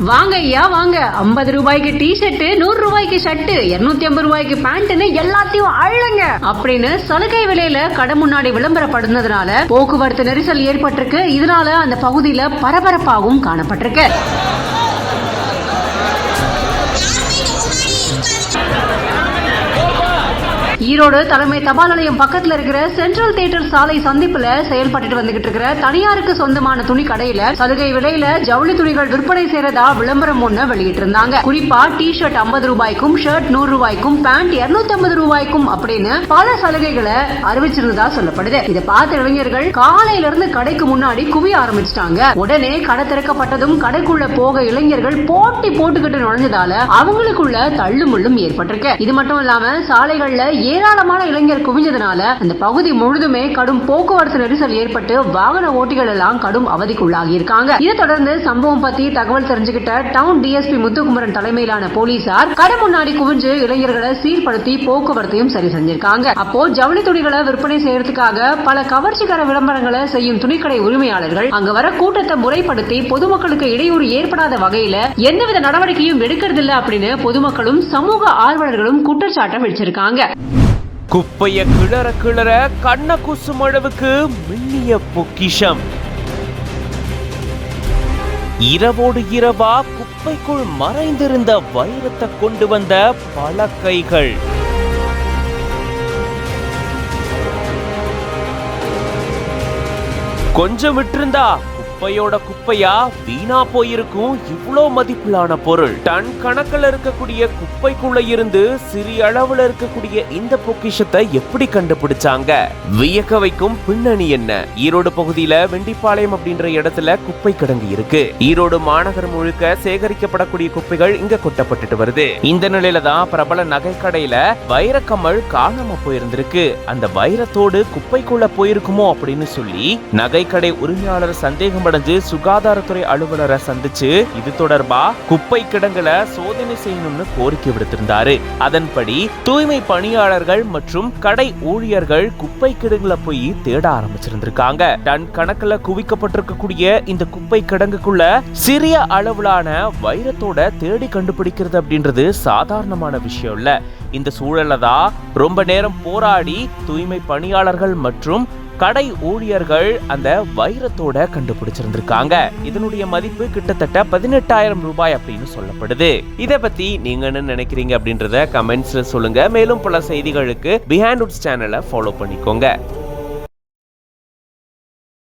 வாங்க ஐயா வாங்க, 50 ரூபாய்க்கு டி ஷர்ட், 100 ரூபாய்க்கு ஷர்ட், 250 ரூபாய்க்கு பேண்ட்னு எல்லாத்தையும் அள்ளுங்க அப்படின்னு சலுகை விலையில கடை முன்னாடி விளம்பரப்படுனதுனால போக்குவரத்து நெரிசல் ஏற்பட்டிருக்கு. இதனால அந்த பகுதியில பரபரப்பாகவும் காணப்பட்டிருக்கு. ஈரோடு தலைமை தபால் நிலையம் பக்கத்துல இருக்கிற சென்ட்ரல் தியேட்டர் சாலை சந்திப்புல செயல்பட்டு வந்துகிட்டு இருக்கிற தனியாருக்கு சொந்தமான துணி கடையில சலுகை விலையில ஜவுளி துணிகள் விற்பனை செய்யறதா விளம்பரம் ஒண்ணு வெளியிட்டு இருந்தாங்க. குறிப்பா டி ஷர்ட் 50 ரூபாய்க்கும், ஷர்ட் 100 ரூபாய்க்கும், பேண்ட் 250 ரூபாய்க்கும் அப்படின்னு பல சலுகைகளை அறிவிச்சிருந்ததா சொல்லப்படுது. இதை பார்த்த இளைஞர்கள் காலையில இருந்து கடைக்கு முன்னாடி குவிய ஆரம்பிச்சிட்டாங்க. உடனே கடை திறக்கப்பட்டதும் கடைக்குள்ள போக இளைஞர்கள் போட்டி போட்டுக்கிட்டு நுழைஞ்சதால அவங்களுக்குள்ள தள்ளுமுள்ளும் ஏற்பட்டிருக்கு. இது மட்டும் இல்லாம சாலைகள்ல ஏராளமான இளைஞர் குவிஞ்சதுனால அந்த பகுதி முழுதுமே கடும் போக்குவரத்து நெரிசல் ஏற்பட்டு வாகன ஓட்டிகள் எல்லாம் கடும் அவதிக்குள்ளாகி இருக்காங்க. இதை தொடர்ந்து சம்பவம் பத்தி தகவல் தெரிஞ்சுக்கிட்ட டவுன் டிஎஸ்பி முத்துக்குமரன் தலைமையிலான போலீசார் கடை முன்னாடி குவிஞ்சு இளைஞர்களை சீர்படுத்தி போக்குவரத்தையும் சரி செஞ்சிருக்காங்க. அப்போ ஜவுளி துணிகளை விற்பனை செய்யறதுக்காக பல கவர்ச்சிகர விளம்பரங்களை செய்யும் துணிக்கடை உரிமையாளர்கள் அங்க வர கூட்டத்தை முறைப்படுத்தி பொதுமக்களுக்கு இடையூறு ஏற்படாத வகையில எந்தவித நடவடிக்கையும் எடுக்கிறதில்ல அப்படின்னு பொதுமக்களும் சமூக ஆர்வலர்களும் குற்றச்சாட்டை வச்சிருக்காங்க. குப்பைய கிளற கிளற கண்ண கூசும் அளவுக்கு மின்னிய பொக்கிஷம். இரவோடு இரவா குப்பைக்குள் மறைந்திருந்த வைரத்தை கொண்டு வந்த பல கைகள். கொஞ்சம் விட்டிருந்தா குப்பையோட குப்பையா வீணா போயிருக்கும் இவ்வளோ மதிப்பிலான பொருள். டன் கணக்கில் இருக்கக்கூடிய குப்பைக்குள்ள இருந்து சிறிய அளவுல இருக்கக்கூடிய இந்த பொக்கிஷத்தை எப்படி கண்டுபிடிச்சாங்க? வியக்க வைக்கும் பின்னணி என்ன? ஈரோடு பகுதியில வெண்டிப்பாளையம் அப்படின்ற இடத்துல குப்பை கிடங்கு இருக்கு. ஈரோடு மாநகரம் முழுக்க சேகரிக்கப்படக்கூடிய குப்பைகள் இங்க கொட்டப்பட்டுட்டு வருது. இந்த நிலையில தான் பிரபல நகை கடையில வைரக்கமல் காணாம போயிருந்திருக்கு. அந்த வைரத்தோடு குப்பைக்குள்ள போயிருக்குமோ அப்படின்னு சொல்லி நகை கடை உரிமையாளர் சந்தேகம் சுகாதாரத்துறை அலுவலரை சந்திச்சு இது தொடர்பா குப்பை கிடங்குல சோதனை செய்யணும்னு கோரிக்கை விடுத்திருந்தாரு. அதன்படி தூய்மை பணியாளர்கள் மற்றும் கடை ஊழியர்கள் குப்பை கிடங்குல போய் தேட ஆரம்பிச்சிருந்திருக்காங்க. டன் கணக்குல குவிக்கப்பட்டிருக்கக்கூடிய இந்த குப்பை கிடங்குக்குள்ள சிறிய அளவிலான வைரத்தோட தேடி கண்டுபிடிக்கிறது அப்படின்றது சாதாரணமான விஷயம் இல்ல. இந்த சூழல்ல தான் ரொம்ப நேரம் போராடி தூய்மை பணியாளர்கள் மற்றும் கடை ஊழியர்கள் அந்த வைரத்தோட கண்டுபிடிச்சிருந்திருக்காங்க. இதனுடைய மதிப்பு கிட்டத்தட்ட 18,000 ரூபாய் அப்படின்னு சொல்லப்படுது. இதை பத்தி நீங்க என்ன நினைக்கிறீங்க அப்படின்றத கமெண்ட்ஸ்ல சொல்லுங்க. மேலும் பல செய்திகளுக்கு பிஹைண்ட் வுட்ஸ் சேனலை ஃபாலோ பண்ணிக்கோங்க.